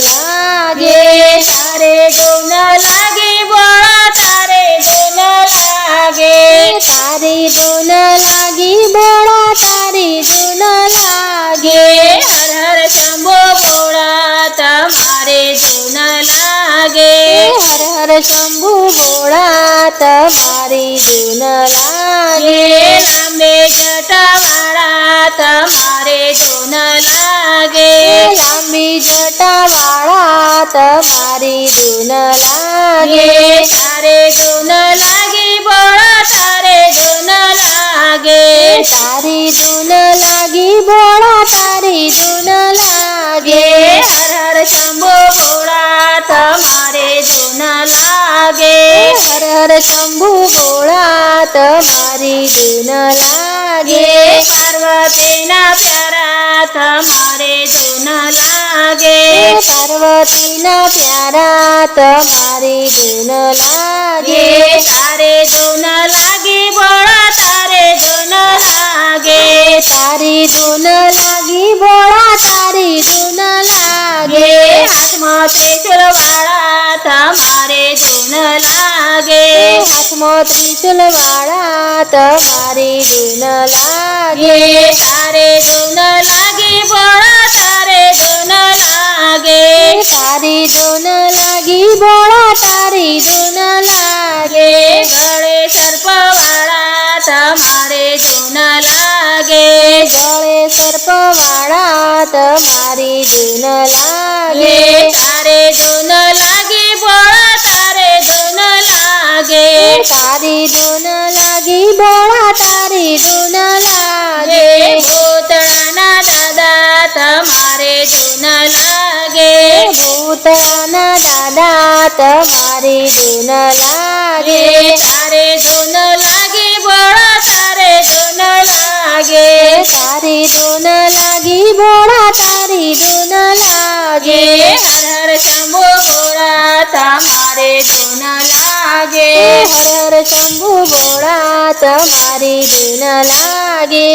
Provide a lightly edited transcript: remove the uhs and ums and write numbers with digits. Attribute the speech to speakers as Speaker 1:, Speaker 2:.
Speaker 1: લાગે
Speaker 2: તારે ધૂન લાગી બોળા તારે ધૂન લાગે
Speaker 1: તારી ધૂન લાગી બોળા તારી ધૂન લાગે
Speaker 2: હર હર શંભો બોળા તમારે ધૂન લાગે
Speaker 1: હર હર શંભુ ભોળા તમારી ધૂન લાગે
Speaker 2: લાંબે જટાવાળા તમારે ધૂન લાગે
Speaker 1: લાંબી જટાવાળા તમારી ધૂન લાગે
Speaker 2: તારે ધૂન લાગી બોળા તારે ધૂન લાગે
Speaker 1: તારી ધૂન લાગી બોળા તારી ધૂન લાગે
Speaker 2: હર હર શંભો બોળા તમારે ધૂન લાગે
Speaker 1: હર હર શંભુ ભોળા તમારી ધૂન લાગે
Speaker 2: પાર્વતીના પ્યારા તમારે ધૂન લાગે
Speaker 1: પાર્વતીના પ્યારા તમારી ધૂન લાગે
Speaker 2: તારે ધૂન લાગી બોળા તારે ધૂન લાગે
Speaker 1: તારી ધૂન લાગી બોળા તારી ધૂન લાગે
Speaker 2: હાથમાં ત્રિશુલ વાળા તમારે ધૂન લાગે
Speaker 1: હાથમાં ત્રિશુલ વાળા તમારી ધૂન લાગે
Speaker 2: તારે ધૂન લાગી બોળા તારે ધૂન લાગે
Speaker 1: તારી ધૂન લાગી બોળા તારી ધૂન લાગે
Speaker 2: ગળે સર્પ વાળા તમારે ધૂન લાગે
Speaker 1: ગળે સર્પ વાળા તમારી ધૂન લાગે
Speaker 2: તારે ધૂન લાગી બોળા તારે ધૂન લાગે
Speaker 1: તારી ધૂન લાગી બોળા તારી ધૂન લાગે
Speaker 2: ભૂતળાના દાદા તમારે ધૂન લાગે
Speaker 1: ભૂતળાના દાદા તમારી ધૂન લાગે
Speaker 2: તારે ધૂન લાગી બોળા તારે ધૂન લાગે
Speaker 1: તારી ધૂન લાગી બોળા તારી ધૂન લાગે
Speaker 2: હર હર શંભો બોળા તમારે ધૂન લાગે
Speaker 1: હર હર શંભુ ભોળા તમારી ધૂન લાગે